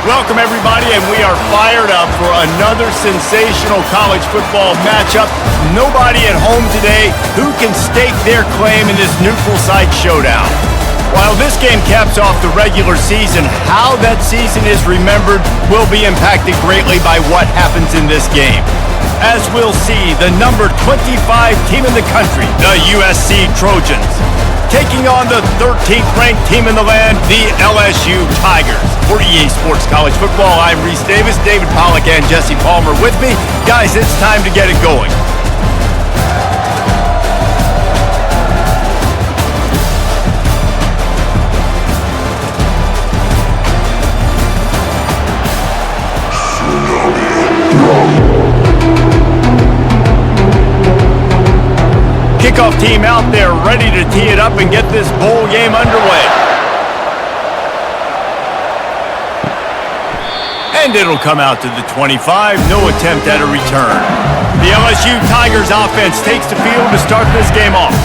Welcome, everybody, and we are fired up for another sensational college football matchup. Nobody at home today who can stake their claim in this neutral site showdown. While this game caps off the regular season, how that season is remembered will be impacted greatly by what happens in this game. As we'll see, the number 25 team in the country, the USC Trojans, taking on the 13th ranked team in the land, the LSU Tigers. For EA Sports College Football, I'm Reese Davis, David Pollack, and Jesse Palmer with me. Guys, it's time to get it going. Kickoff team out there ready to tee it up and get this bowl game underway. And it'll come out to the 25, no attempt at a return. The LSU Tigers offense takes the field to start this game off.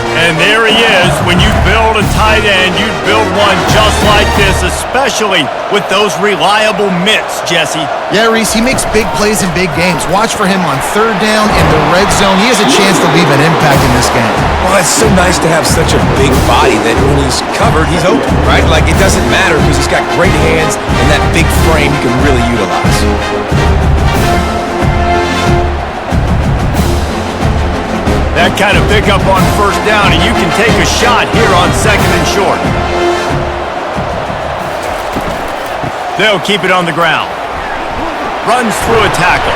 And there he is. When you build a tight end, you build one just like this, especially with those reliable mitts, Jesse. Yeah, Reese, he makes big plays in big games. Watch for him on third down in the red zone. He has a chance to leave an impact in this game. Well, it's so nice to have such a big body that when he's covered, he's open, right? Like, it doesn't matter because he's got great hands and that big frame he can really utilize. That kind of pickup on first down, and you can take a shot here on second and short. They'll keep it on the ground. Runs through a tackle.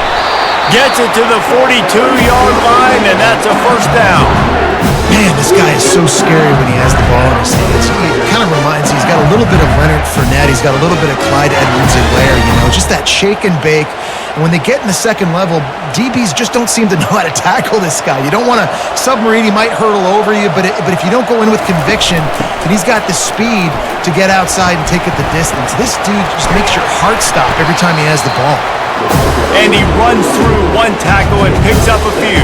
Gets it to the 42-yard line, and that's a first down. Man, this guy is so scary when he has the ball in his hands. He kind of reminds me, he's got a little bit of Leonard Fournette. He's got a little bit of Clyde Edwards-Helaire, you know, just that shake and bake. And when they get in the second level, DBs just don't seem to know how to tackle this guy. You don't want to submarine. He might hurdle over you, but if you don't go in with conviction, then he's got the speed to get outside and take it the distance. This dude just makes your heart stop every time he has the ball. And he runs through one tackle and picks up a few.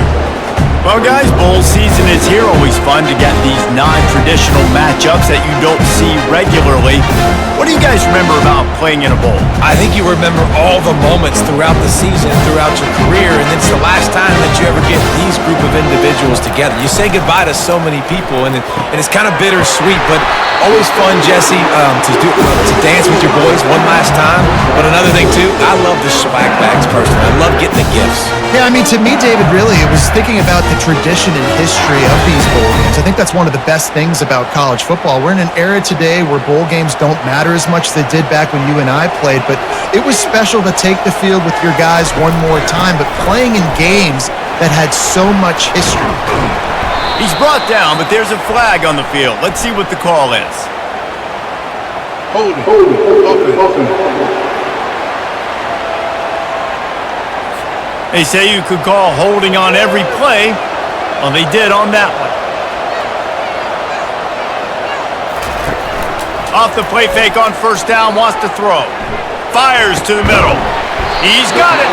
Well, guys, bowl season is here. Always fun to get these non-traditional matchups that you don't see regularly. What do you guys remember about playing in a bowl? I think you remember all the moments throughout the season, throughout your career, and it's the last time that you ever get these group of individuals together. You say goodbye to so many people, and it's kind of bittersweet, but always fun, Jesse, to dance with your boys one last time. But another thing, too, I love the swag bags personally. I love getting the gifts. Yeah, I mean, to me, David, really, it was thinking about the tradition and history of these bowl games. I think that's one of the best things about college football. We're in an era today where bowl games don't matter as much as they did back when you and I played, but it was special to take the field with your guys one more time, but playing in games that had so much history. He's brought down, but there's a flag on the field. Let's see what the call is. Hold it. Open. They say you could call holding on every play. Well, they did on that one. Off the play fake on first down, wants to throw. Fires to the middle. He's got it.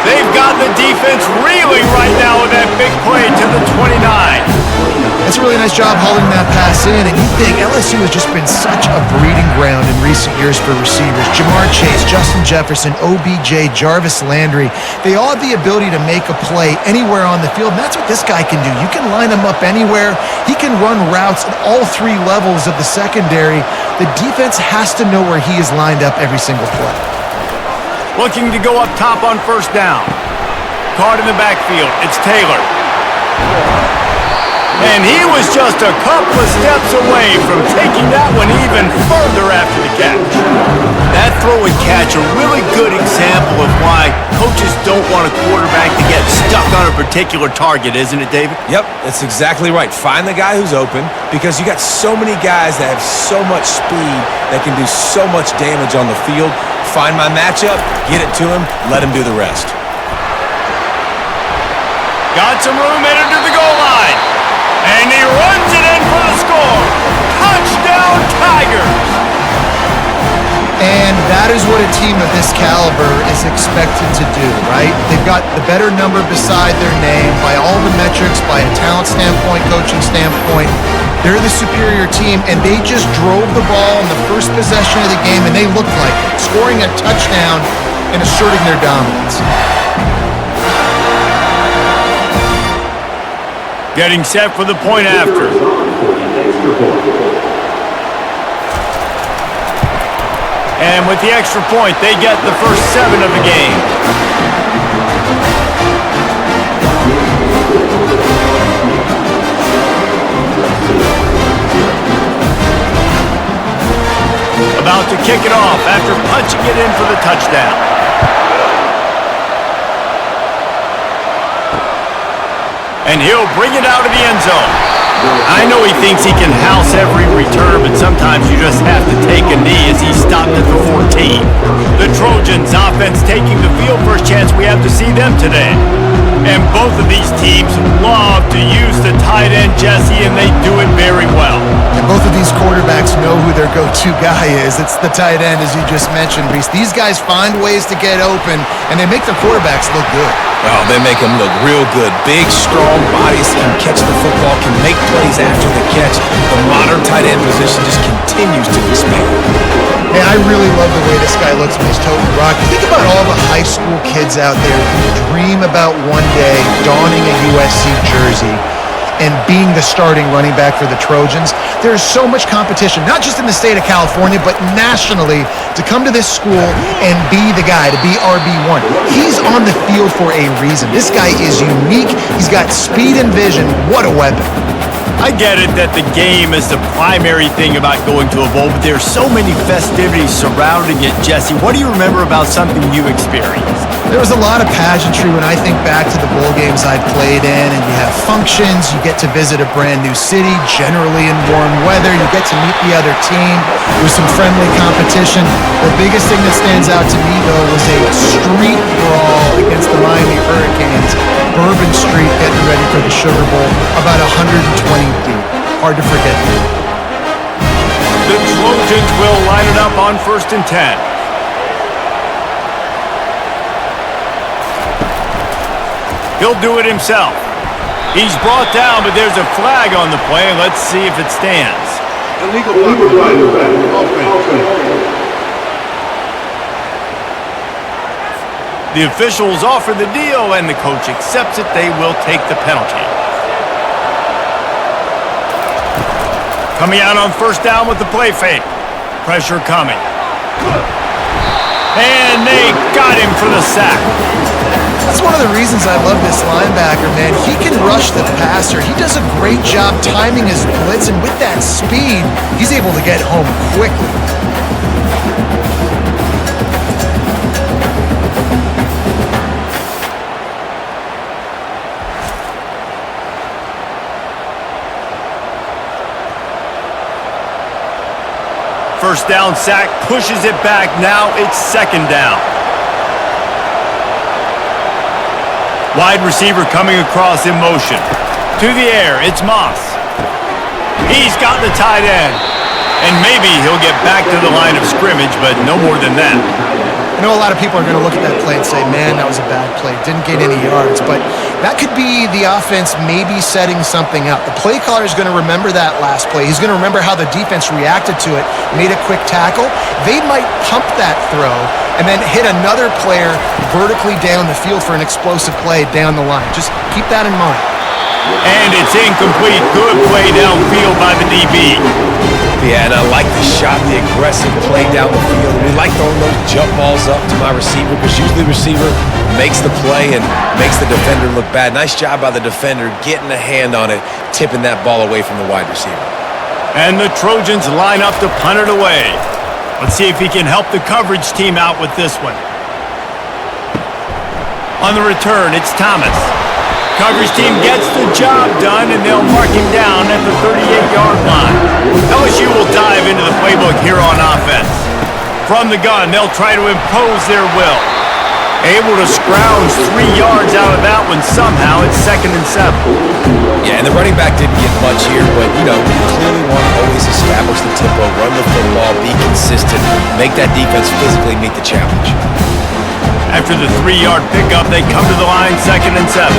They've got the defense reeling right now with that big play to the 29. That's a really nice job holding that pass in, and you think LSU has just been such a breeding ground in recent years for receivers. Jamar Chase, Justin Jefferson, OBJ, Jarvis Landry, they all have the ability to make a play anywhere on the field, and that's what this guy can do. You can line him up anywhere. He can run routes at all three levels of the secondary. The defense has to know where he is lined up every single play. Looking to go up top on first down. Caught in the backfield. It's Taylor. And he was just a couple of steps away from taking that one even further after the catch. That throw and catch, a really good example of why coaches don't want a quarterback to get stuck on a particular target, isn't it, David? Yep, that's exactly right. Find the guy who's open because you got so many guys that have so much speed that can do so much damage on the field. Find my matchup, get it to him, let him do the rest. Got some room headed to the goal line. And he runs it in for the score. Touchdown, Tigers. And that is what a team of this caliber is expected to do, right? They've got the better number beside their name by all the metrics, by a talent standpoint, coaching standpoint. They're the superior team, and they just drove the ball in the first possession of the game, and they looked like it, scoring a touchdown and asserting their dominance. Getting set for the point after. And with the extra point, they get the first 7 of the game. About to kick it off after punching it in for the touchdown. And he'll bring it out of the end zone. I know he thinks he can house every return, but sometimes you just have to take a knee as he stopped at the 14. The Trojans offense taking the field, first chance we have to see them today. And both of these teams love to use the tight end, Jesse, and they do it very well. And both of these quarterbacks know who their go-to guy is. It's the tight end, as you just mentioned, Reese. These guys find ways to get open, and they make their quarterbacks look good. Oh, they make them look real good. Big, strong bodies, can catch the football, can make plays after the catch. The modern tight end position just continues to expand. Hey, I really love the way this guy looks when he's toting the rock. Think about all the high school kids out there who dream about one day donning a USC jersey and being the starting running back for the Trojans. There's so much competition, not just in the state of California, but nationally, to come to this school and be the guy, to be RB1. He's on the field for a reason. This guy is unique. He's got speed and vision. What a weapon. I get it that the game is the primary thing about going to a bowl, but there's so many festivities surrounding it, Jesse. What do you remember about something you experienced? There was a lot of pageantry when I think back to the bowl games I played in, and you have functions, you get to visit a brand new city, generally in warm weather, you get to meet the other team, there's some friendly competition. The biggest thing that stands out to me, though, was a street brawl against the Miami Hurricanes. Bourbon Street getting ready for the Sugar Bowl, about 120 deep. Hard to forget. The Trojans will line it up on 1st and 10. He'll do it himself. He's brought down, but there's a flag on the play. Let's see if it stands. Illegal offense. The officials offer the deal, and the coach accepts it. They will take the penalty. Coming out on 1st down with the play fake. Pressure coming. And they got him for the sack. That's one of the reasons I love this linebacker, man. He can rush the passer. He does a great job timing his blitz, and with that speed, he's able to get home quickly. First down sack, pushes it back. Now it's 2nd down. Wide receiver coming across in motion. To the air, it's Moss. He's got the tight end. And maybe he'll get back to the line of scrimmage, but no more than that. I know a lot of people are going to look at that play and say, man, that was a bad play. Didn't get any yards. But that could be the offense maybe setting something up. The play caller is going to remember that last play. He's going to remember how the defense reacted to it, made a quick tackle. They might pump that throw and then hit another player vertically down the field for an explosive play down the line. Just keep that in mind. And it's incomplete. Good play downfield by the DB. Yeah, and I like the shot, the aggressive play down the field. We like throwing those jump balls up to my receiver because usually the receiver makes the play and makes the defender look bad. Nice job by the defender getting a hand on it, tipping that ball away from the wide receiver. And the Trojans line up to punt it away. Let's see if he can help the coverage team out with this one. On the return, it's Thomas. Coverage team gets the job done, and they'll mark him down at the 38-yard line. LSU will dive into the playbook here on offense. From the gun, they'll try to impose their will. Able to scrounge 3 yards out of that one somehow. It's 2nd and 7. Yeah, and the running back didn't get much here, but, you clearly want to always establish the tempo, run the football, be consistent, make that defense physically meet the challenge. After the 3-yard pickup, they come to the line, 2nd and 7.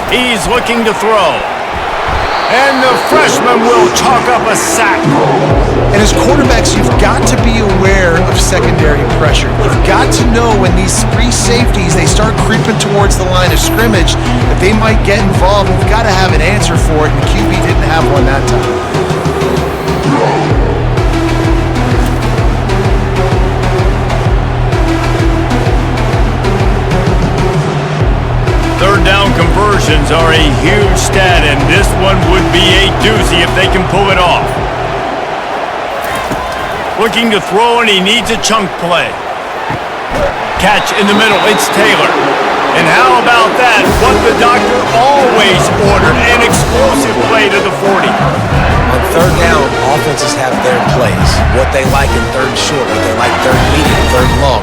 He's looking to throw. And the freshman will chalk up a sack. And as quarterbacks, you've got to be aware of secondary pressure. You've got to know when these free safeties, they start creeping towards the line of scrimmage, that they might get involved. You've got to have an answer for it, and the QB didn't have one that time. Third down conversions are a huge stat, and this one would be a doozy if they can pull it off. Looking to throw, and he needs a chunk play. Catch in the middle, it's Taylor. And how about that? What the doctor always ordered, an explosive play to the 40. On third down, offenses have their plays. What they like in third short, what they like third medium, third long.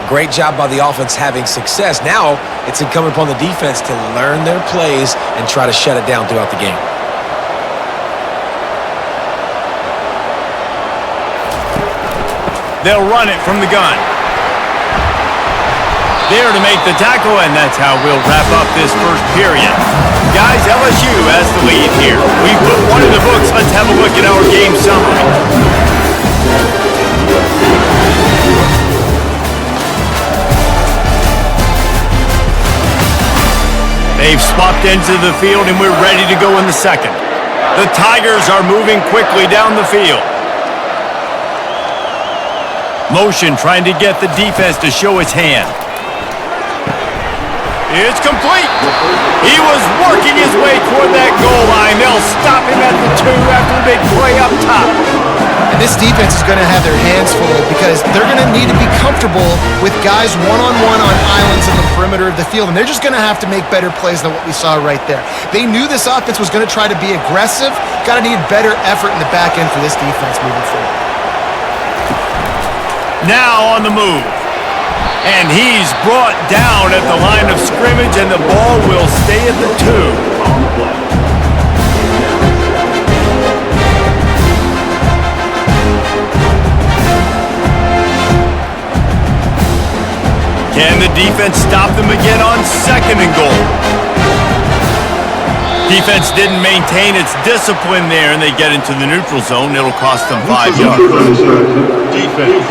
Great job by the offense having success. Now it's incumbent upon the defense to learn their plays and try to shut it down throughout the game. They'll run it from the gun. There to make the tackle, and that's how we'll wrap up this first period. Guys, LSU has the lead here. We put one in the books. Let's have a look at our game summary. They've swapped into the field, and we're ready to go in the second. The Tigers are moving quickly down the field. Motion trying to get the defense to show its hand. It's complete. He was working his way toward that goal line. They'll stop him at the 2 after a big play up top. And this defense is going to have their hands full because they're going to need to be comfortable with guys one-on-one on islands in the perimeter of the field, and they're just going to have to make better plays than what we saw right there. They knew this offense was going to try to be aggressive. Got to need better effort in the back end for this defense moving forward. Now on the move. And he's brought down at the line of scrimmage, and the ball will stay at the 2. Can the defense stop them again on second and goal? Defense didn't maintain its discipline there, and they get into the neutral zone. It'll cost them 5 yards. Defense.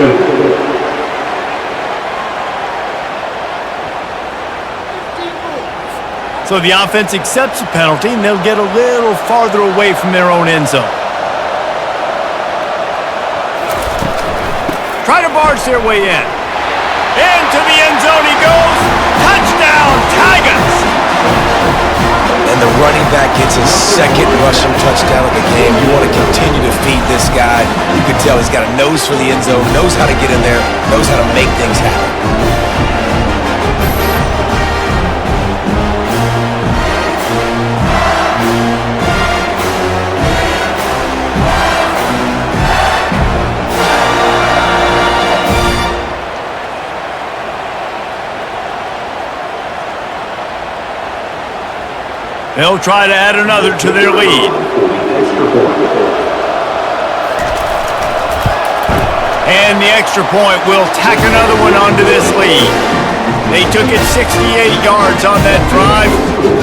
So the offense accepts the penalty, and they'll get a little farther away from their own end zone. Try to barge their way in. Into the end zone he goes. Touchdown, Tigers! And the running back gets his second rushing touchdown of the game. You want to continue to feed this guy. You can tell he's got a nose for the end zone, knows how to get in there, knows how to make things happen. They'll try to add another to their lead. And the extra point will tack another one onto this lead. They took it 68 yards on that drive,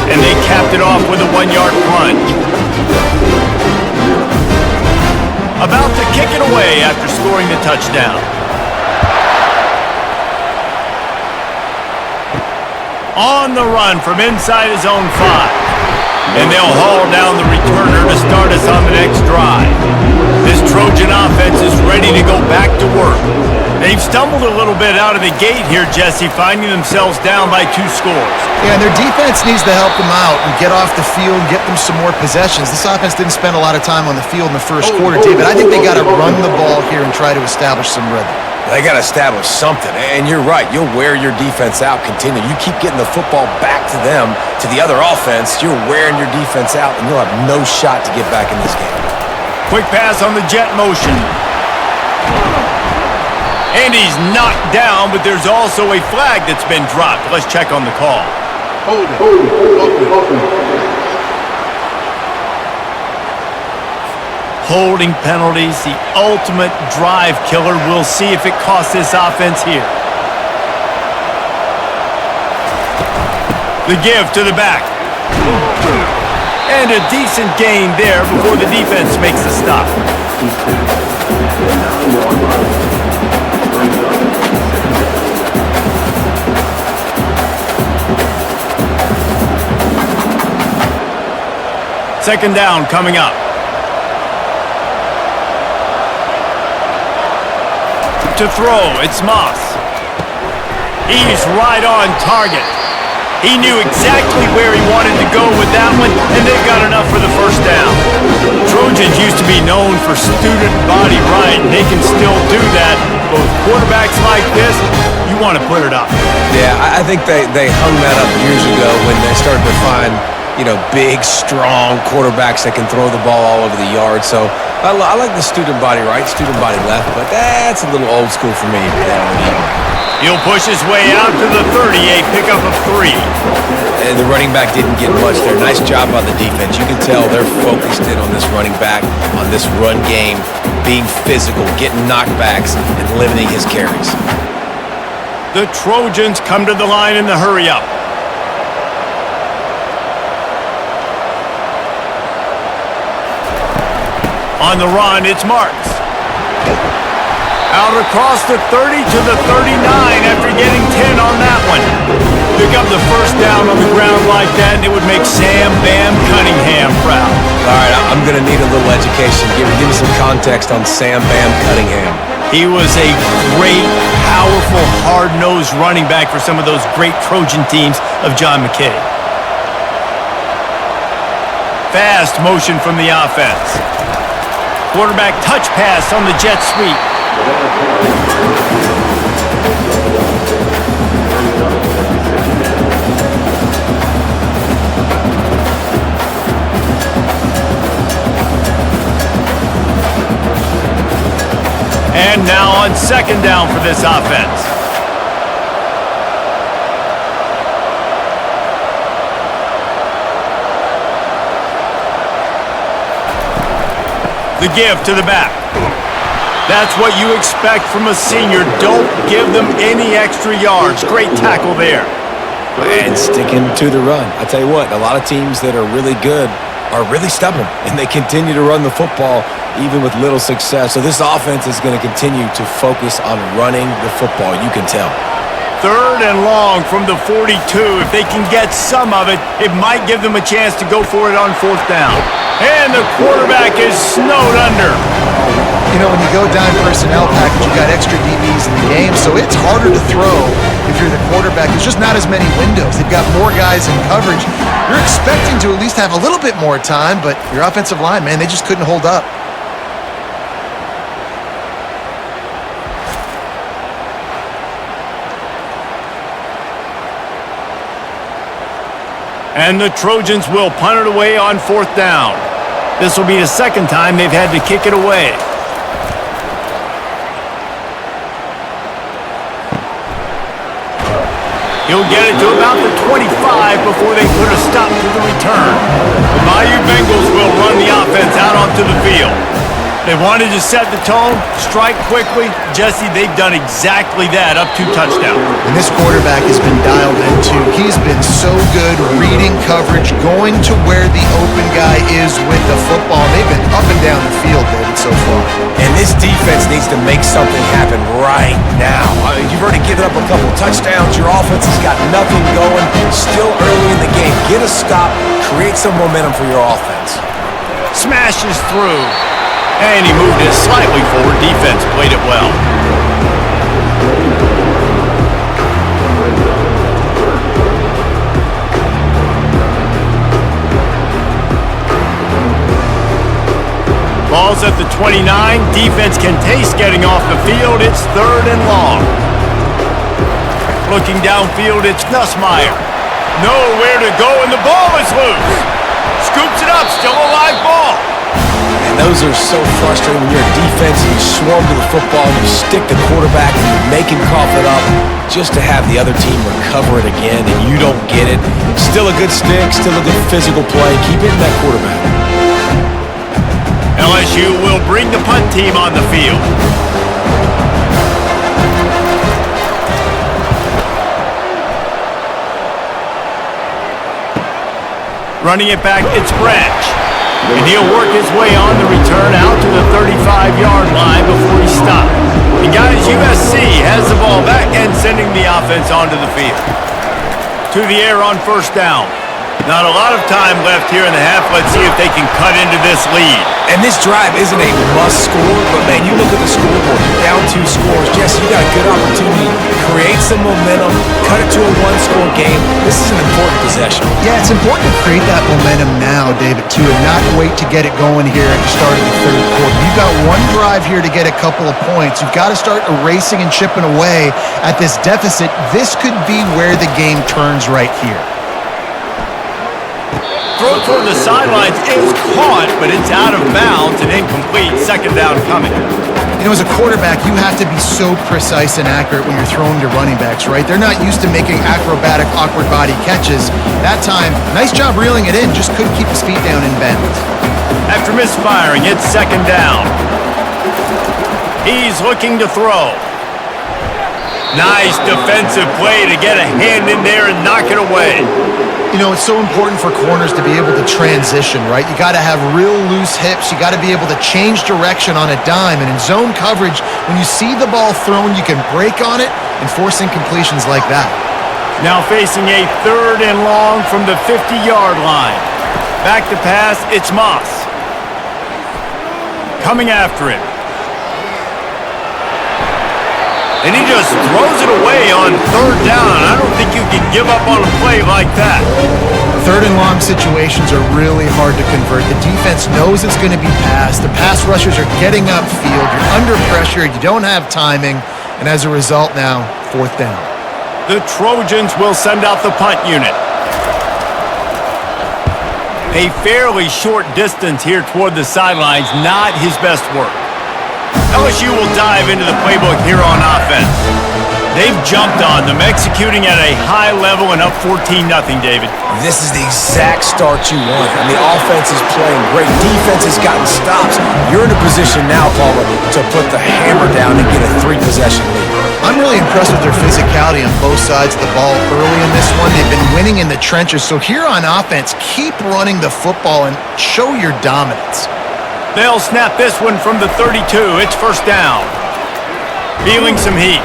and they capped it off with a 1-yard plunge. About to kick it away after scoring the touchdown. On the run from inside his own 5. And they'll haul down the returner to start us on the next drive. This Trojan offense is ready to go back to work. They've stumbled a little bit out of the gate here, Jesse, finding themselves down by 2 scores. Yeah, and their defense needs to help them out and get off the field and get them some more possessions. This offense didn't spend a lot of time on the field in the first quarter, David. I think they got to run the ball here and try to establish some rhythm. They got to establish something, and you're right. You'll wear your defense out continually. You keep getting the football back to them, to the other offense, you're wearing your defense out, and you'll have no shot to get back in this game. Quick pass on the jet motion. And he's knocked down, but there's also a flag that's been dropped. Let's check on the call. Hold it. Holding penalties, the ultimate drive killer. We'll see if it costs this offense here. The give to the back. And a decent gain there before the defense makes the stop. Second down coming up. To throw, it's Moss. He's right on target. He knew exactly where he wanted to go with that one, and they've got enough for the first down. Trojans used to be known for student body right, and they can still do that. But with quarterbacks like this, you want to put it up. Yeah, I think they hung that up years ago when they started to find, big, strong quarterbacks that can throw the ball all over the yard. So I like the student body right, student body left, but that's a little old school for me. He'll push his way out to the 30, a pickup of 3. And the running back didn't get much there. Nice job by the defense. You can tell they're focused in on this running back, on this run game, being physical, getting knockbacks, and limiting his carries. The Trojans come to the line in the hurry-up. On the run, it's Marks. Out across the 30 to the 39 after getting 10 on that one. Pick up the first down on the ground like that, and it would make Sam Bam Cunningham proud. All right, I'm going to need a little education. Give me some context on Sam Bam Cunningham. He was a great, powerful, hard-nosed running back for some of those great Trojan teams of John McKay. Fast motion from the offense. Quarterback touch pass on the jet sweep. And now on second down for this offense. The give to the back. That's what you expect from a senior. Don't give them any extra yards. Great tackle there. And sticking to the run. I tell you what, a lot of teams that are really good are really stubborn, and they continue to run the football even with little success. So this offense is going to continue to focus on running the football. You can tell. Third and long from the 42. If they can get some of it, it might give them a chance to go for it on fourth down. And the quarterback is snowed under. When you go dime personnel package, you got extra DBs in the game, so it's harder to throw if you're the quarterback. There's just not as many windows. They've got more guys in coverage. You're expecting to at least have a little bit more time, but your offensive line, man, they just couldn't hold up. And the Trojans will punt it away on fourth down. This will be the second time they've had to kick it away. He'll get it to about the 25 before they put a stop to the return. The Bayou Bengals will run the offense out onto the field. They wanted to set the tone, strike quickly. Jesse, they've done exactly that up to touchdown. And this quarterback has been dialed into. He's been so good reading coverage, going to where the open guy is with the football. They've been up and down the field, David, so far. And this defense needs to make something happen right now. You've already given up a couple touchdowns. Your offense has got nothing going. Still early in the game. Get a stop. Create some momentum for your offense. Smashes through. And he moved it slightly forward. Defense played it well. Ball's at the 29. Defense can taste getting off the field. It's third and long. Looking downfield, it's Nussmeier. Nowhere to go, and the ball is loose. Scoops it up. Still a live ball. And those are so frustrating when you're a defense and you swarm to the football and you stick the quarterback and you make him cough it up just to have the other team recover it again and you don't get it. Still a good stick, still a good physical play. Keep hitting that quarterback. LSU will bring the punt team on the field. Running it back, it's Branch. And he'll work his way on the return out to the 35-yard line before he stopped. And guys, USC has the ball back and sending the offense onto the field. To the air on first down. Not a lot of time left here in the half. Let's see if they can cut into this lead. And this drive isn't a must score, but man, you look at the scoreboard, you're down 2 scores. Jesse, you got a good opportunity to create some momentum, cut it to a 1-score game. This is an important possession. Yeah, it's important to create that momentum now, David, too, and not wait to get it going here at the start of the third quarter. You've got one drive here to get a couple of points. You've got to start erasing and chipping away at this deficit. This could be where the game turns right here. Throw toward the sidelines is caught, but it's out of bounds and incomplete. Second down coming. You know, as a quarterback, you have to be so precise and accurate when you're throwing to running backs, right? They're not used to making acrobatic, awkward body catches. That time, nice job reeling it in, just couldn't keep his feet down in bounds. After misfiring, it's second down. He's looking to throw. Nice defensive play to get a hand in there and knock it away. You know, it's so important for corners to be able to transition, right? You got to have real loose hips. You got to be able to change direction on a dime. And in zone coverage, when you see the ball thrown, you can break on it and force incompletions like that. Now facing a third and long from the 50-yard line. Back to pass, it's Moss. Coming after it. And he just throws it away on third down. I don't think you can give up on a play like that. Third and long situations are really hard to convert. The defense knows it's going to be passed. The pass rushers are getting upfield. You're under pressure. You don't have timing. And as a result now, fourth down. The Trojans will send out the punt unit. A fairly short distance here toward the sidelines. Not his best work. LSU will dive into the playbook here on offense. They've jumped on them, executing at a high level and up 14-0, David. This is the exact start you want. And the offense is playing great. Defense has gotten stops. You're in a position now, Palmer, to put the hammer down and get a 3-possession lead. I'm really impressed with their physicality on both sides of the ball early in this one. They've been winning in the trenches. So here on offense, keep running the football and show your dominance. They'll snap this one from the 32. It's first down. Feeling some heat.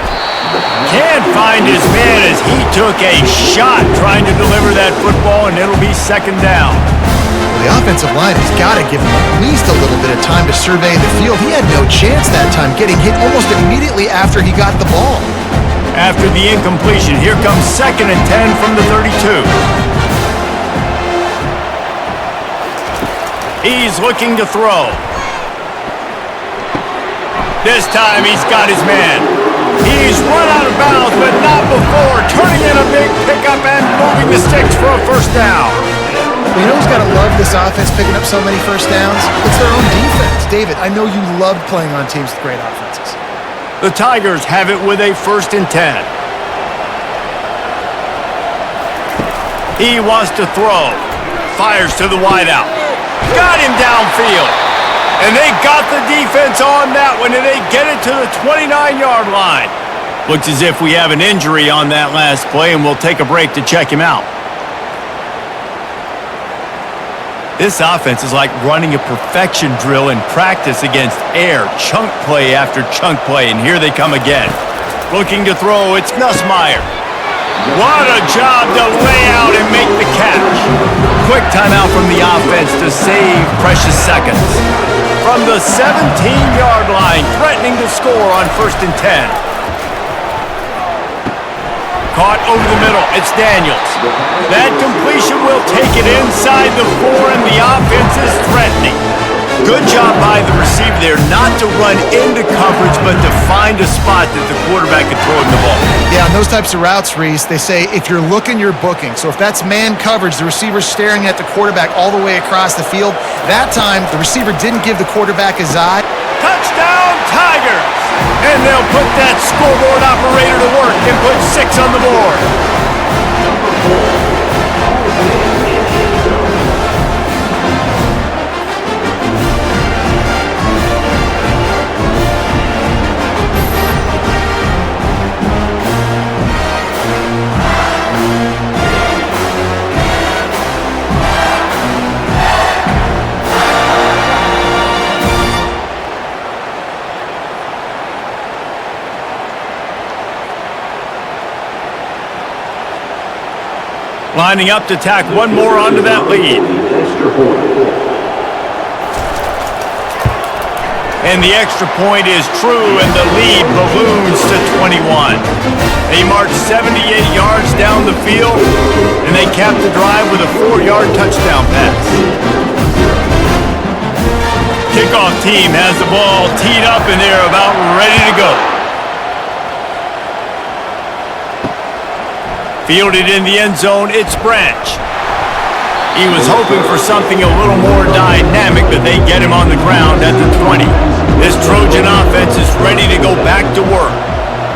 Can't find his man as he took a shot trying to deliver that football, and it'll be second down. The offensive line has got to give him at least a little bit of time to survey the field. He had no chance that time, getting hit almost immediately after he got the ball. After the incompletion, here comes second and 10 from the 32. He's looking to throw. This time he's got his man. He's run out of bounds, but not before. Turning in a big pickup and moving the sticks for a first down. Well, you know who's got to love this offense picking up so many first downs? It's their own defense. David, I know you love playing on teams with great offenses. The Tigers have it with a first and 10. He wants to throw. Fires to the wideout. Got him downfield. And they got the defense on that one, and they get it to the 29-yard line. Looks as if we have an injury on that last play, and we'll take a break to check him out. This offense is like running a perfection drill in practice against air, chunk play after chunk play, and here they come again. Looking to throw, it's Nussmeier. What a job to lay out and make the catch. Quick timeout from the offense to save precious seconds. From the 17-yard line, threatening to score on first and 10. Caught over the middle, it's Daniels. That completion will take it inside the 4, and the offense is threatening. Good job by the receiver there not to run into coverage, but to find a spot that the quarterback can throw him the ball. Yeah, on those types of routes, Reese, they say if you're looking, you're booking. So if that's man coverage, the receiver's staring at the quarterback all the way across the field. That time, the receiver didn't give the quarterback his eye. Touchdown, Tigers! And they'll put that scoreboard operator to work and put 6 on the board. Lining up to tack one more onto that lead. And the extra point is true, and the lead balloons to 21. They march 78 yards down the field, and they cap the drive with a 4-yard touchdown pass. Kickoff team has the ball teed up, and they're about ready to go. Fielded in the end zone, it's Branch. He was hoping for something a little more dynamic, but they get him on the ground at the 20. This Trojan offense is ready to go back to work.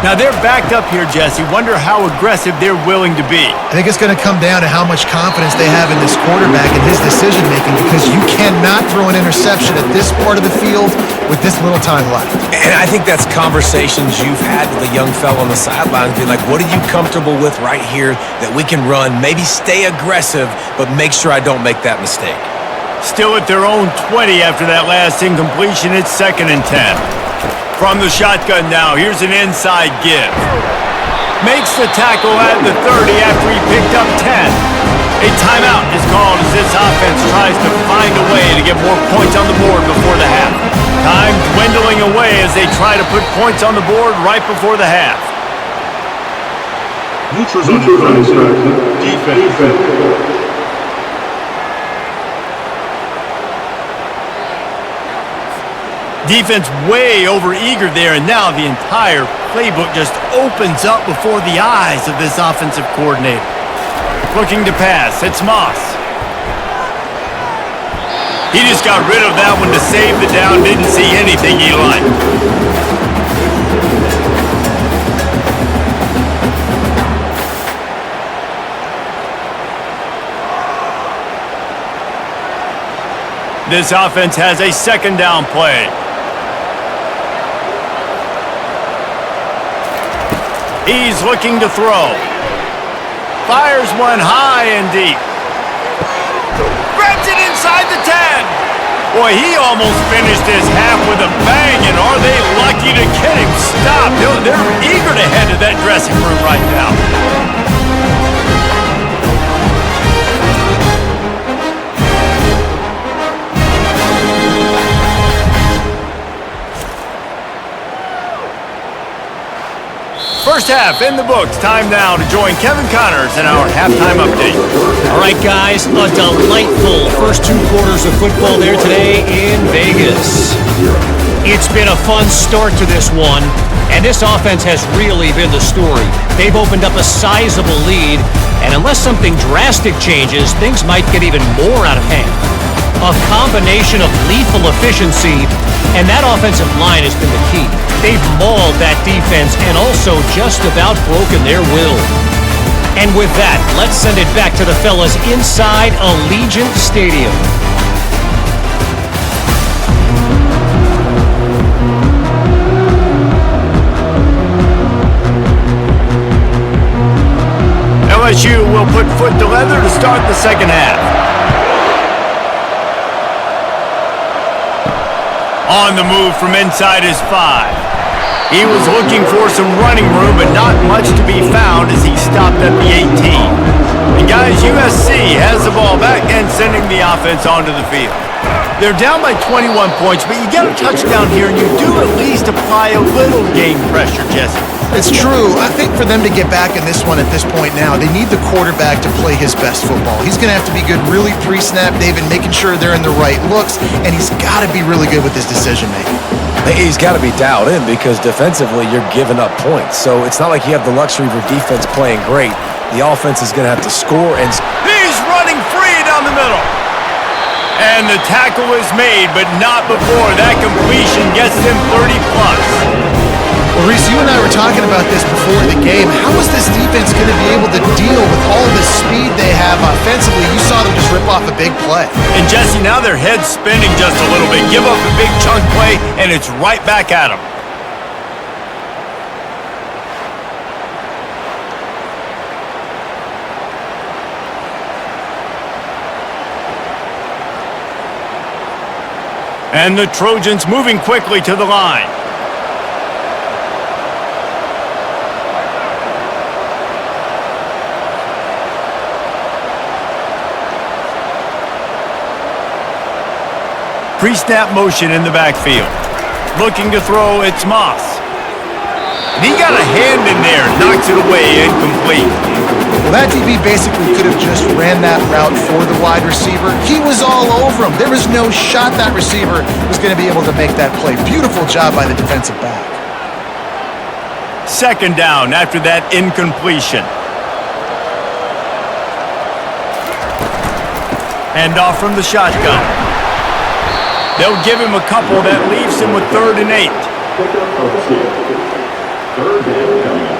Now they're backed up here, Jesse. Wonder how aggressive they're willing to be. I think it's going to come down to how much confidence they have in this quarterback and his decision-making, because you cannot throw an interception at this part of the field with this little time left. And I think that's conversations you've had with a young fella on the sidelines, being like, what are you comfortable with right here that we can run? Maybe stay aggressive, but make sure I don't make that mistake. Still at their own 20 after that last incompletion. It's 2nd and 10. From the shotgun now, here's an inside give. Makes the tackle at the 30 after he picked up 10. A timeout is called as this offense tries to find a way to get more points on the board before the half. Time dwindling away as they try to put points on the board right before the half. Neutrals on defense. Defense way over-eager there, and now the entire playbook just opens up before the eyes of this offensive coordinator. Looking to pass, it's Moss. He just got rid of that one to save the down, didn't see anything he liked. This offense has a 2nd down play. He's looking to throw. Fires one high and deep. Grabs it inside the 10. Boy, he almost finished his half with a bang, and are they lucky to get him stopped? They're eager to head to that dressing room right now. First half in the books. Time now to join Kevin Connors in our halftime update. All right, guys, a delightful first 2 quarters of football there today in Vegas. It's been a fun start to this one, and this offense has really been the story. They've opened up a sizable lead, and unless something drastic changes, things might get even more out of hand. A combination of lethal efficiency, and that offensive line has been the key. They've mauled that defense and also just about broken their will. And with that, let's send it back to the fellas inside Allegiant Stadium. LSU will put foot to leather to start the second half. On the move from inside his 5. He was looking for some running room, but not much to be found as he stopped at the 18. And guys, USC has the ball back and sending the offense onto the field. They're down by 21 points, but you get a touchdown here, and you do at least apply a little game pressure, Jesse. It's true. I think for them to get back in this one at this point now, they need the quarterback to play his best football. He's going to have to be good really pre-snap, David, making sure they're in the right looks, and he's got to be really good with his decision-making. He's got to be dialed in because defensively you're giving up points. So it's not like you have the luxury of your defense playing great. The offense is going to have to score. And he's running free down the middle. And the tackle is made, but not before that completion gets them 30+. Well, Reese, you and I were talking about this before the game. How is this defense going to be able to deal with all the speed they have offensively? You saw them just rip off a big play. And Jesse, now their head's spinning just a little bit. Give up a big chunk play, and it's right back at them. And the Trojans moving quickly to the line. Pre-snap motion in the backfield. Looking to throw, it's Moss. And he got a hand in there, knocks it away, incomplete. Well, that DB basically could have just ran that route for the wide receiver. He was all over him. There was no shot that receiver was going to be able to make that play. Beautiful job by the defensive back. Second down after that incompletion. Hand off from the shotgun. They'll give him a couple. That leaves him with 3rd and 8. Third down coming up.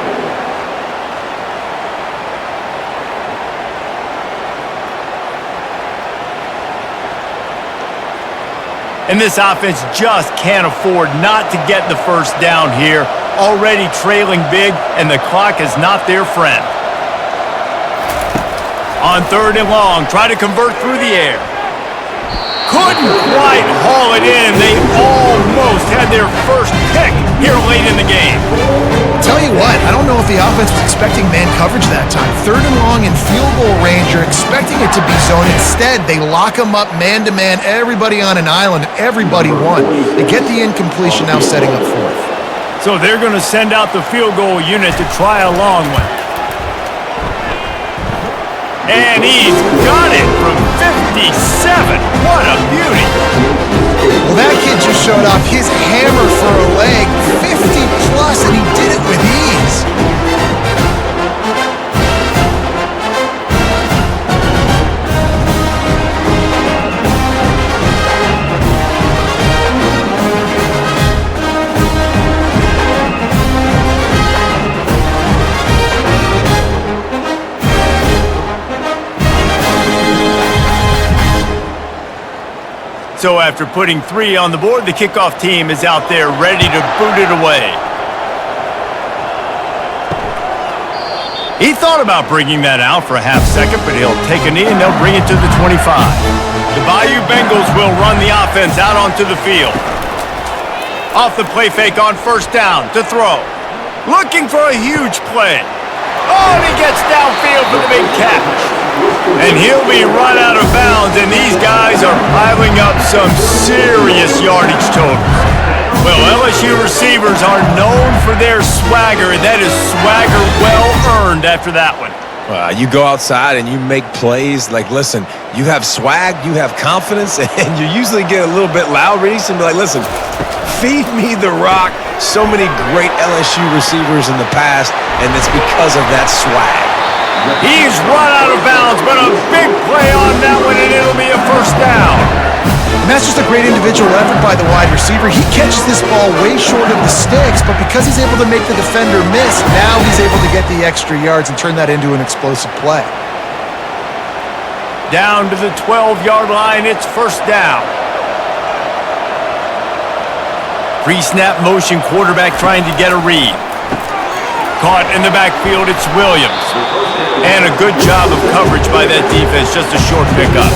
And this offense just can't afford not to get the first down here. Already trailing big, and the clock is not their friend. On 3rd and long, try to convert through the air. Couldn't quite haul it in. They almost had their first pick here late in the game. Tell you what, I don't know if the offense was expecting man coverage that time. 3rd and long in field goal range, you're expecting it to be zone. Instead, they lock them up man-to-man, everybody on an island, everybody won. They get the incompletion, now setting up 4th. So they're going to send out the field goal unit to try a long one. And he's got it from 57. What a beauty. Well, that kid just showed off his hammer for a leg, 50-plus, and he did it with ease. So after putting 3 on the board, the kickoff team is out there ready to boot it away. He thought about bringing that out for a half second, but he'll take a knee and they'll bring it to the 25. The Bayou Bengals will run the offense out onto the field. Off the play fake on 1st down to throw. Looking for a huge play. Oh, and he gets downfield for the big catch. And he'll be run out of bounds, and these guys are piling up some serious yardage totals. Well, LSU receivers are known for their swagger, and that is swagger well-earned after that one. You go outside and you make plays. Like, listen, you have swag, you have confidence, and you usually get a little bit loud, Reese, and be like, listen, feed me the rock. So many great LSU receivers in the past, and it's because of that swag. He's run out of bounds, but a big play on that one, and it'll be a 1st down. And that's just a great individual effort by the wide receiver. He catches this ball way short of the sticks, but because he's able to make the defender miss, now he's able to get the extra yards and turn that into an explosive play. Down to the 12-yard line, it's 1st down. Pre-snap motion, quarterback trying to get a read. Caught in the backfield, it's Williams. And a good job of coverage by that defense, just a short pickup.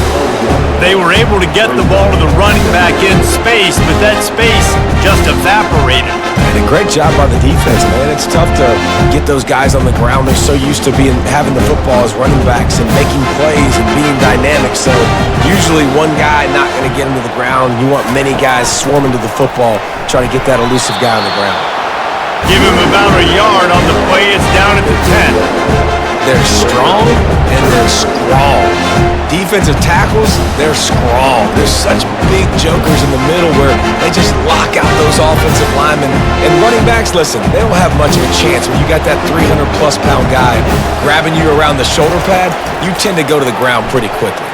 They were able to get the ball to the running back in space, but that space just evaporated. And a great job by the defense, man. It's tough to get those guys on the ground. They're so used to having the football as running backs and making plays and being dynamic. So usually one guy not going to get him to the ground. You want many guys swarming to the football, trying to get that elusive guy on the ground. Give him about a yard on the play. It's down at the 10. They're strong and they're scrawl. Defensive tackles, they're scrawl. There's such big jokers in the middle where they just lock out those offensive linemen. And running backs, listen, they don't have much of a chance when you got that 300-plus pound guy grabbing you around the shoulder pad. You tend to go to the ground pretty quickly.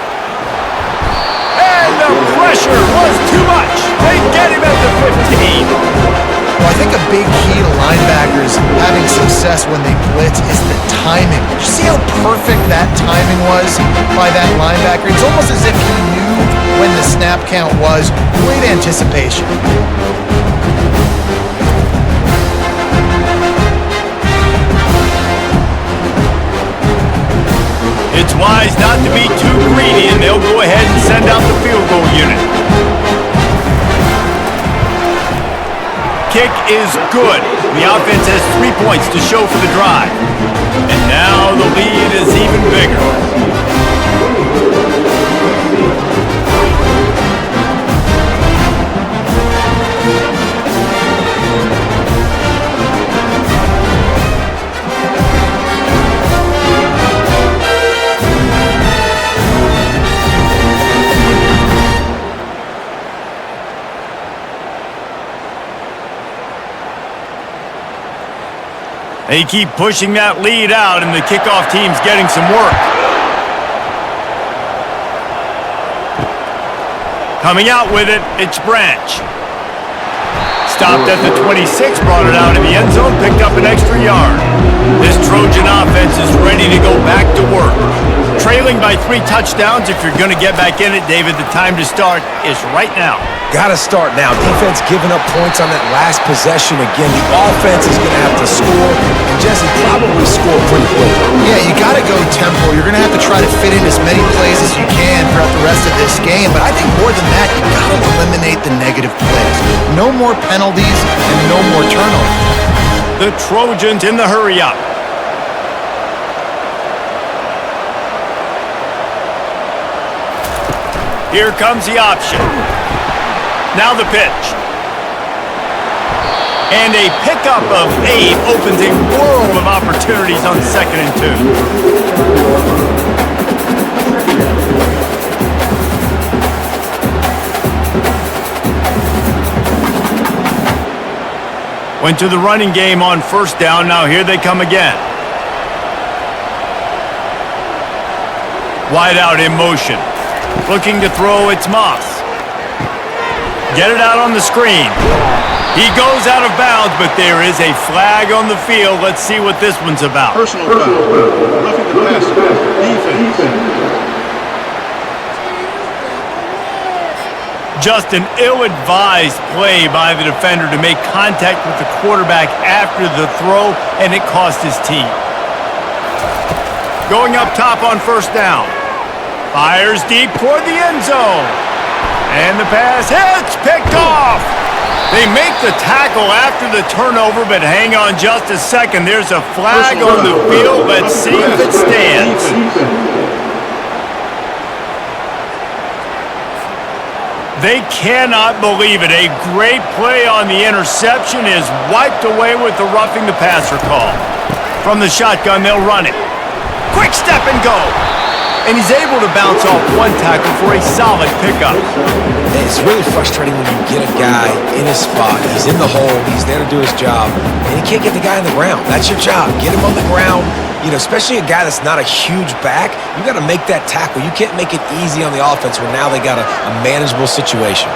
And the pressure was too much. They get him at the 15. Well, I think a big key to linebackers having success when they blitz is the timing. Did you see how perfect that timing was by that linebacker? It's almost as if he knew when the snap count was. Great anticipation. It's wise not to be too greedy, and they'll go ahead and send out the field goal unit. Kick is good. The offense has 3 points to show for the drive. And now the lead is even bigger. They keep pushing that lead out, and the kickoff team's getting some work. Coming out with it, it's Branch. Stopped at the 26, brought it out in the end zone, picked up an extra yard. This Trojan offense is ready to go back to work. Trailing by 3 touchdowns, if you're going to get back in it, David, the time to start is right now. Got to start now. Defense giving up points on that last possession again. The offense is going to have to score, and Jesse probably score pretty quick. Yeah, you got to go tempo. You're going to have to try to fit in as many plays as you can throughout the rest of this game. But I think more than that, you got to eliminate the negative plays. No more penalties and no more turnovers. The Trojans in the hurry-up. Here comes the option. Now the pitch. And a pickup of 8 opens a world of opportunities on 2nd and 2. Went to the running game on 1st down. Now here they come again. Wide out in motion. Looking to throw, it's Moss. Get it out on the screen. He goes out of bounds, but there is a flag on the field. Let's see what this one's about. Personal foul. Roughing the passer. Defense. Just an ill-advised play by the defender to make contact with the quarterback after the throw, and it cost his team. Going up top on 1st down. Fires deep toward the end zone. And the pass hits, picked off. They make the tackle after the turnover, but hang on just a second. There's a flag on the field. Let's see if it stands. They cannot believe it. A great play on the interception is wiped away with the roughing the passer call. From the shotgun, they'll run it. Quick step and go. And he's able to bounce off 1 tackle for a solid pickup. It's really frustrating when you get a guy in his spot. He's in the hole. He's there to do his job. And he can't get the guy on the ground. That's your job. Get him on the ground. You know, especially a guy that's not a huge back. You got to make that tackle. You can't make it easy on the offense when now they got a manageable situation.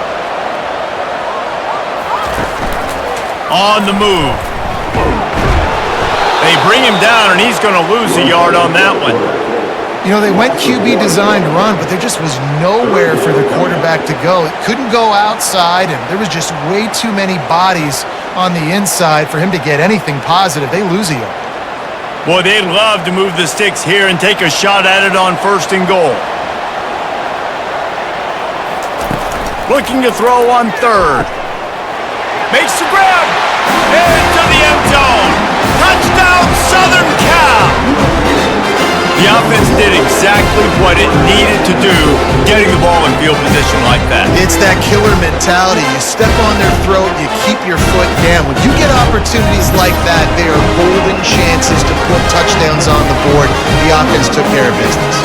On the move. They bring him down, and he's going to lose a yard on that one. You know, they went QB designed run, but there just was nowhere for the quarterback to go. It couldn't go outside, and there was just way too many bodies on the inside for him to get anything positive. They lose a yard. Boy, they'd love to move the sticks here and take a shot at it on 1st and goal. Looking to throw on 3rd. Makes the grab. Into the end zone. Touchdown, Southern Cal. The offense did exactly what it needed to do, getting the ball in field position like that. It's that killer mentality. You step on their throat, you keep your foot down. When you get opportunities like that, they are golden chances to put touchdowns on the board. The offense took care of business.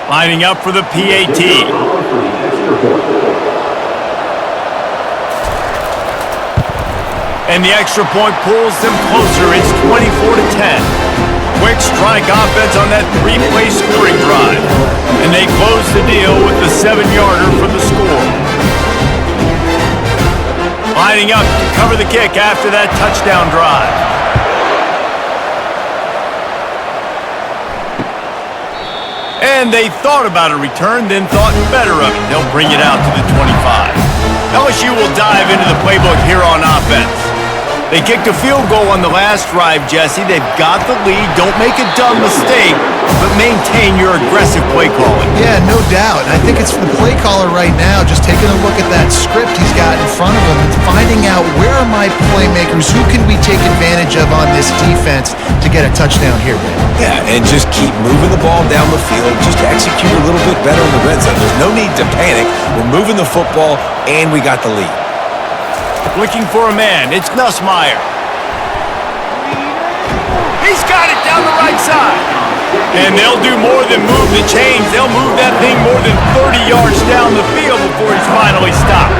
Lining up for the PAT. And the extra point pulls them closer. It's 24-10. Quick strike offense on that 3-play scoring drive. And they close the deal with the 7-yarder for the score. Lining up to cover the kick after that touchdown drive. And they thought about a return, then thought better of it. They'll bring it out to the 25. LSU will dive into the playbook here on offense. They kicked a field goal on the last drive, Jesse. They've got the lead. Don't make a dumb mistake, but maintain your aggressive play calling. Yeah, no doubt. And I think it's the play caller right now just taking a look at that script he's got in front of him and finding out where are my playmakers, who can we take advantage of on this defense to get a touchdown here, man. Yeah, and just keep moving the ball down the field. Just execute a little bit better in the red zone. There's no need to panic. We're moving the football, and we got the lead. Looking for a man. It's Nussmeier. He's got it down the right side. And they'll do more than move the chains. They'll move that thing more than 30 yards down the field before he's finally stopped.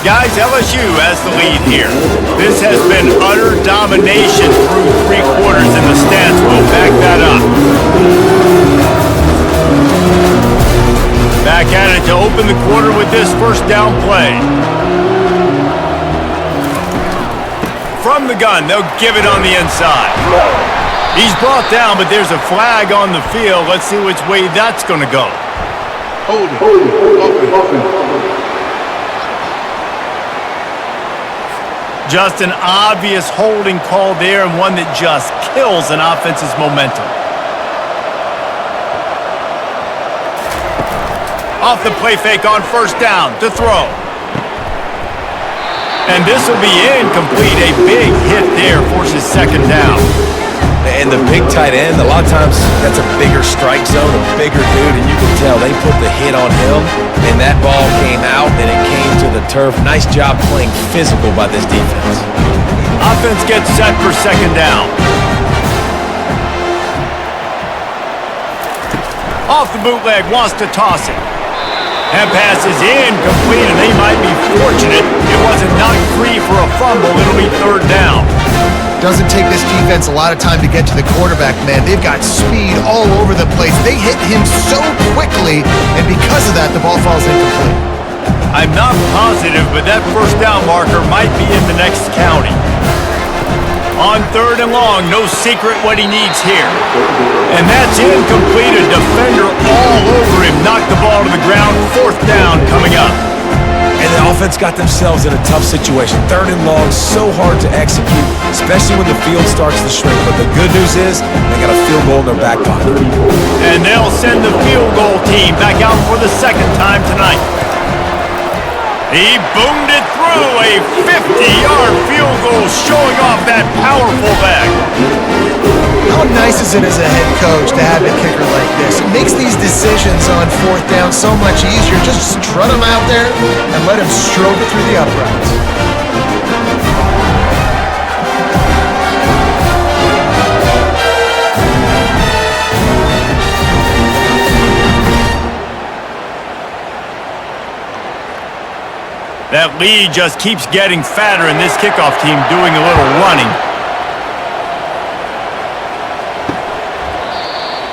Guys, LSU has the lead here. This has been utter domination through 3 quarters, and the stats will back that up. Back at it to open the quarter with this first down play. From the gun, they'll give it on the inside. He's brought down, but there's a flag on the field. Let's see which way that's going to go. Hold it. Just an obvious holding call there, and one that just kills an offense's momentum. Off the play fake on first down to throw. And this will be incomplete. A big hit there forces second down. And the big tight end, a lot of times that's a bigger strike zone, a bigger dude, and you can tell they put the hit on him, and that ball came out, and it came to the turf. Nice job playing physical by this defense. Offense gets set for second down. Off the bootleg, wants to toss it. That pass is incomplete, and they might be fortunate it wasn't knocked free for a fumble. It'll be third down. Doesn't take this defense a lot of time to get to the quarterback, man. They've got speed all over the place. They hit him so quickly, and because of that, the ball falls incomplete. I'm not positive, but that first down marker might be in the next county. On third and long, no secret what he needs here. And that's incomplete. A defender all over him. Knocked the ball to the ground. Fourth down coming up. And the offense got themselves in a tough situation. Third and long, so hard to execute, especially when the field starts to shrink. But the good news is they got a field goal in their back pocket. And they'll send the field goal team back out for the second time tonight. He boomed it through. A 50-yard field goal showing off that powerful leg. How nice is it as a head coach to have a kicker like this? It makes these decisions on fourth down so much easier. Just strut him out there and let him stroke it through the uprights. That lead just keeps getting fatter, and this kickoff team doing a little running.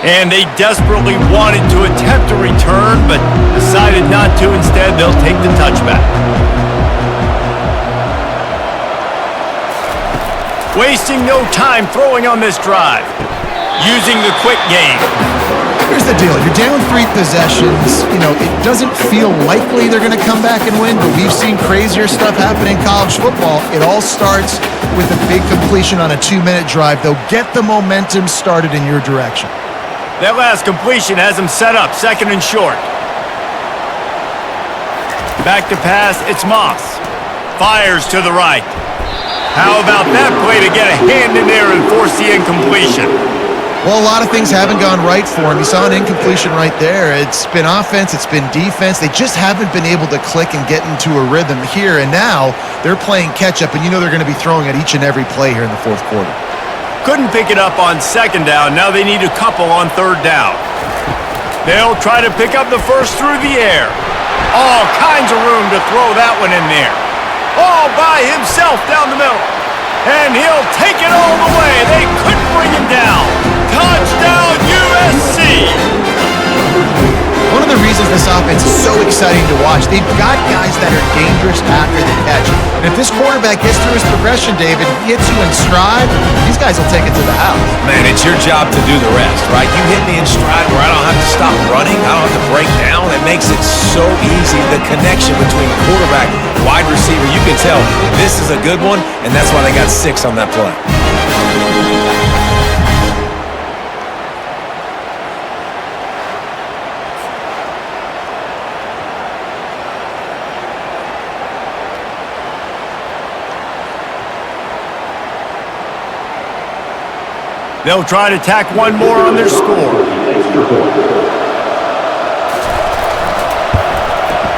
And they desperately wanted to attempt a return, but decided not to. Instead, they'll take the touchback. Wasting no time throwing on this drive. Using the quick game. Here's the deal. You're down 3 possessions. You know, it doesn't feel likely they're going to come back and win, but we've seen crazier stuff happen in college football. It all starts with a big completion on a 2-minute drive. They'll get the momentum started in your direction. That last completion has him set up, second and short. Back to pass, it's Moss. Fires to the right. How about that play to get a hand in there and force the incompletion? Well, a lot of things haven't gone right for him. You saw an incompletion right there. It's been offense, it's been defense. They just haven't been able to click and get into a rhythm here, and now they're playing catch-up, and you know they're going to be throwing at each and every play here in the fourth quarter. Couldn't pick it up on second down. Now they need a couple on third down. They'll try to pick up the first through the air. All kinds of room to throw that one in there. All by himself down the middle. And he'll take it all the way. They couldn't bring him down. Touchdown, USC! One of the reasons this offense is so exciting to watch, they've got guys that are dangerous after the catch. And if this quarterback gets through his progression, David, he hits you in stride, these guys will take it to the house. Man, it's your job to do the rest, right? You hit me in stride where I don't have to stop running. I don't have to break down. It makes it so easy. The connection between quarterback and wide receiver, you can tell this is a good one, and that's why they got 6 on that play. They'll try to tack one more on their score.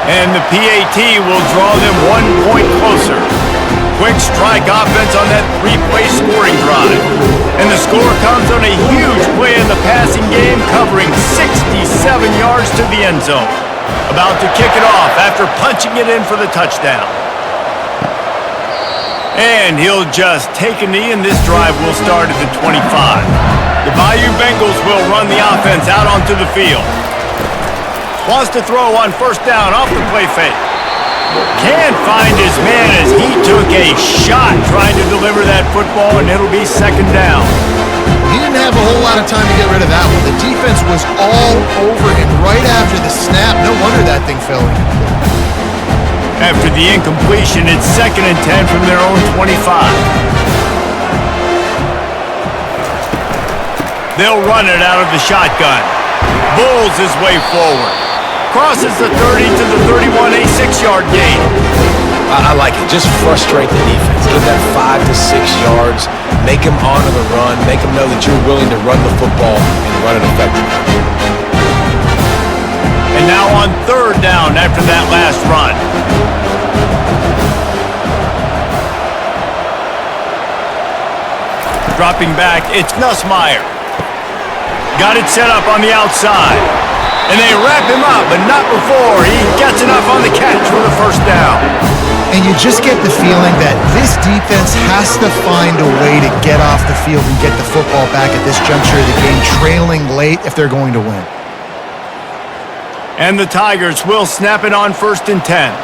And the PAT will draw them 1 point closer. Quick strike offense on that 3-play scoring drive. And the score comes on a huge play in the passing game, covering 67 yards to the end zone. About to kick it off after punching it in for the touchdown. And he'll just take a knee, and this drive will start at the 25. The Bayou Bengals will run the offense out onto the field. Wants to throw on first down off the play fake. Can't find his man as he took a shot trying to deliver that football, and it'll be second down. He didn't have a whole lot of time to get rid of that one. The defense was all over him right after the snap. No wonder that thing fell incomplete. After the incompletion, it's 2nd and 10 from their own 25. They'll run it out of the shotgun. Bulls his way forward. Crosses the 30 to the 31, a 6-yard gain. I like it. Just frustrate the defense. Give that 5 to 6 yards. Make them honor the run. Make them know that you're willing to run the football and run it effectively. And now on 3rd down after that last run. Dropping back, it's Nussmeier. Got it set up on the outside. And they wrap him up, but not before he gets enough on the catch for the first down. And you just get the feeling that this defense has to find a way to get off the field and get the football back at this juncture of the game, trailing late if they're going to win. And the Tigers will snap it on 1st and 10.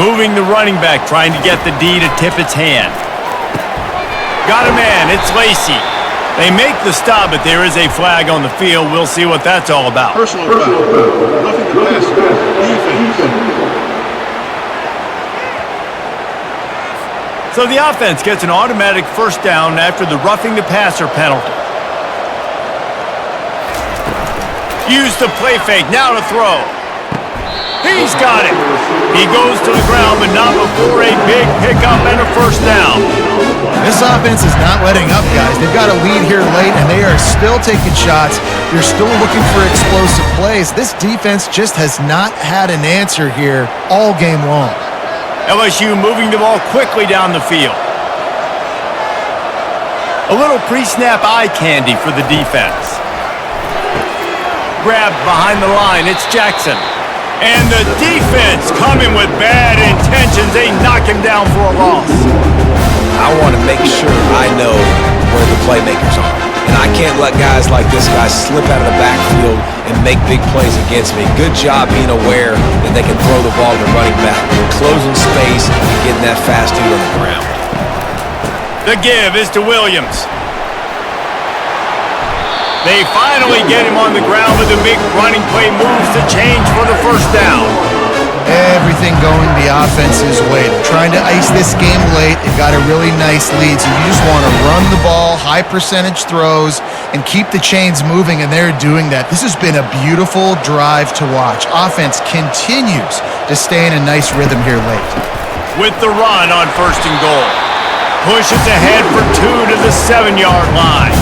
Moving the running back, trying to get the D to tip its hand. Got a man, it's Lacey. They make the stop, but there is a flag on the field. We'll see what that's all about. Personal foul. Roughing the passer. Defense. So the offense gets an automatic first down after the roughing the passer penalty. Use the play fake, now to throw. He's got it. He goes to the ground, but not before a big pickup and a first down. This offense is not letting up, guys. They've got a lead here late, and they are still taking shots. They're still looking for explosive plays. This defense just has not had an answer here all game long. LSU moving the ball quickly down the field. A little pre-snap eye candy for the defense. Grabbed behind the line, it's Jackson. And the defense coming with bad intentions. They knock him down for a loss. I want to make sure I know where the playmakers are. And I can't let guys like this guy slip out of the backfield and make big plays against me. Good job being aware that they can throw the ball to the running back, closing space, and getting that fast dude on the ground. The give is to Williams. They finally get him on the ground with a big running play, moves the change for the first down. Everything going the offense's way. They're trying to ice this game late. They've got a really nice lead, so you just want to run the ball, high percentage throws, and keep the chains moving, and they're doing that. This has been a beautiful drive to watch. Offense continues to stay in a nice rhythm here late. With the run on 1st and goal. Pushes ahead for 2 to the 7-yard line.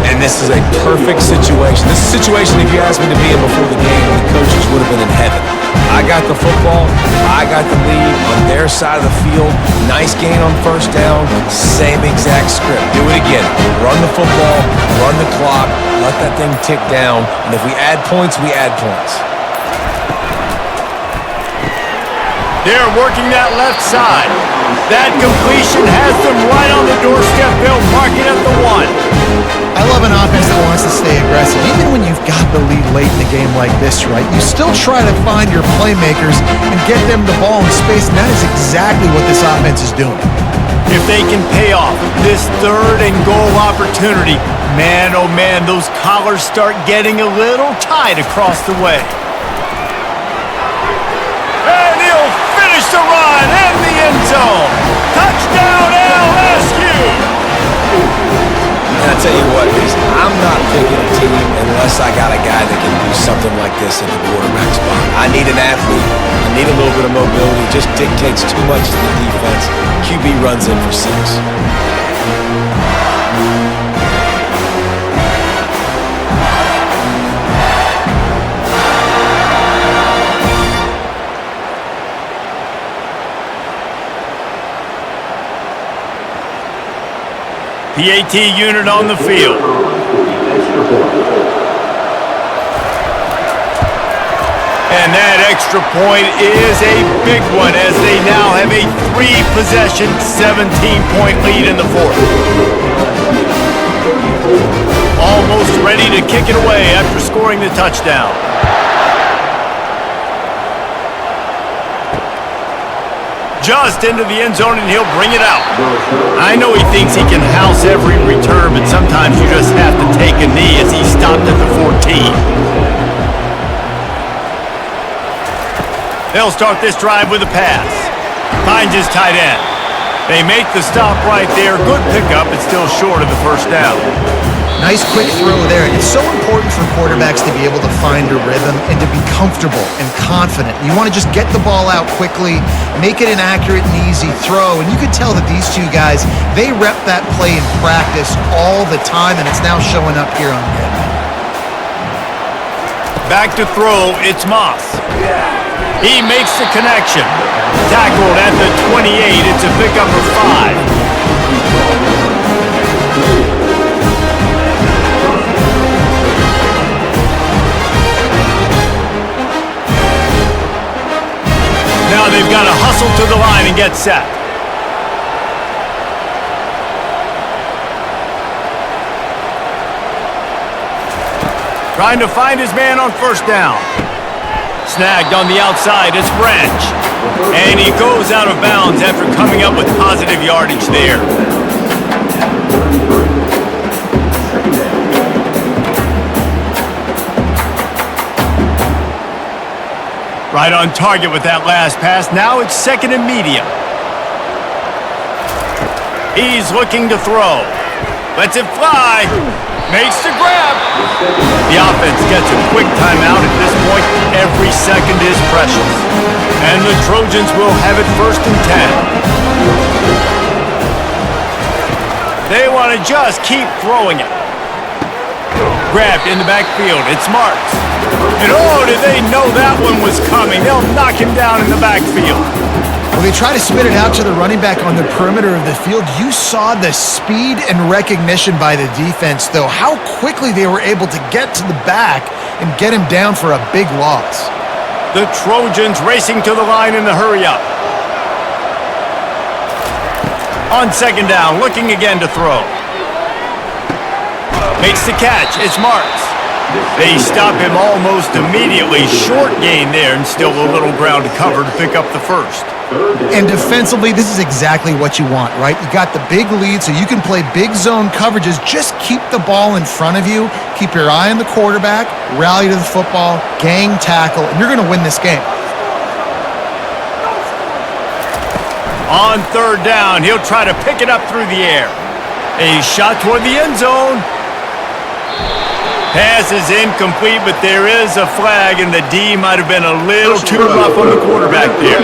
And this is a perfect situation. This is a situation, if you asked me to be in before the game, the coaches would have been in heaven. I got the football. I got the lead on their side of the field. Nice gain on first down. Same exact script. Do it again. Run the football. Run the clock. Let that thing tick down. And if we add points, we add points. They're working that left side. That completion has them right on the doorstep. They'll mark it at the 1. I love an offense that wants to stay aggressive. Even when you've got the lead late in the game like this, right, you still try to find your playmakers and get them the ball in space, and that is exactly what this offense is doing. If they can pay off this 3rd and goal opportunity, man, oh man, those collars start getting a little tight across the way. And he'll finish the run in the end zone. Touchdown, LSU! And I tell you what, I'm not picking a team unless I got a guy that can do something like this at the quarterback spot. I need an athlete. I need a little bit of mobility. It just dictates too much to the defense. QB runs in for 6. PAT unit on the field. And that extra point is a big one as they now have a 3-possession, 17-point lead in the fourth. Almost ready to kick it away after scoring the touchdown. Just into the end zone, and he'll bring it out. I know he thinks he can house every return, but sometimes you just have to take a knee as he stopped at the 14. They'll start this drive with a pass. Finds his tight end. They make the stop right there. Good pickup, but still short of the first down. Nice quick throw there. It's so important for quarterbacks to be able to find a rhythm and to be comfortable and confident. You want to just get the ball out quickly, make it an accurate and easy throw. And you could tell that these two guys, they rep that play in practice all the time, and it's now showing up here on him. Back to throw, it's Moss. He makes the connection. Tackled at the 28. It's a pickup of 5. Now they've got to hustle to the line and get set. Trying to find his man on first down. Snagged on the outside, it's French. And he goes out of bounds after coming up with positive yardage there. Right on target with that last pass. Now it's second and medium. He's looking to throw. Lets it fly. Makes the grab. The offense gets a quick timeout at this point. Every second is precious. And the Trojans will have it first and 10. They want to just keep throwing it. Grabbed in the backfield. It's Marks. And oh, did they know that one was coming? They'll knock him down in the backfield. When they try to spit it out to the running back on the perimeter of the field, you saw the speed and recognition by the defense, though, how quickly they were able to get to the back and get him down for a big loss. The Trojans racing to the line in the hurry-up. On second down, looking again to throw. Makes the catch. It's Marks. They stop him almost immediately. Short gain there, and still a little ground to cover to pick up the first. And defensively, this is exactly what you want, right? You got the big lead, so you can play big zone coverages. Just keep the ball in front of you. Keep your eye on the quarterback. Rally to the football. Gang tackle. And you're going to win this game. On third down, he'll try to pick it up through the air. A shot toward the end zone. Pass is incomplete, but there is a flag, and the D might have been a little too rough on the quarterback there.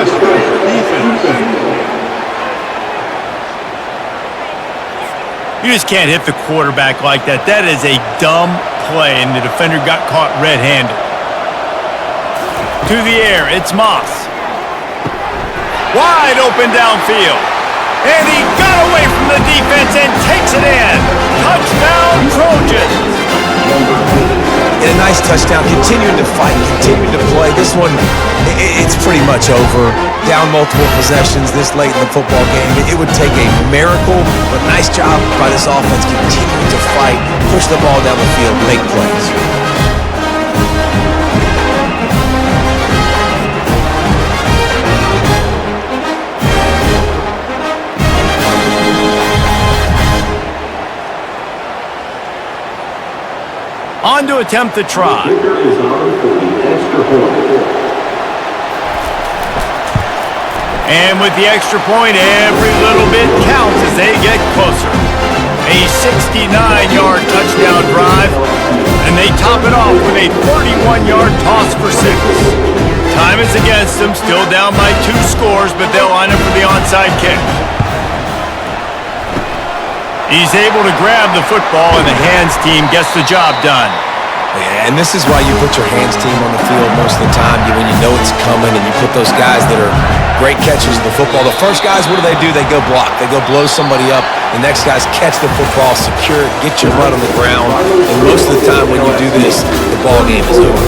You just can't hit the quarterback like that. That is a dumb play, and the defender got caught red-handed. To the air, it's Moss. Wide open downfield. And he got away from the defense and takes it in. Touchdown, Trojans. And a nice touchdown, continuing to fight, continuing to play. This one, it's pretty much over. Down multiple possessions this late in the football game. It would take a miracle, but nice job by this offense continuing to fight, push the ball down the field, make plays. On to attempt the try. And with the extra point, every little bit counts as they get closer. A 69-yard touchdown drive, and they top it off with a 31-yard toss for 6. Time is against them, still down by 2 scores, but they'll line up for the onside kick. He's able to grab the football, and the hands team gets the job done. Yeah, and this is why you put your hands team on the field most of the time when you know it's coming, and you put those guys that are great catches of the football. The first guys, what do? They go block. They go blow somebody up. The next guys catch the football, secure it, get your butt on the ground. And most of the time when you do this, the ball game is over.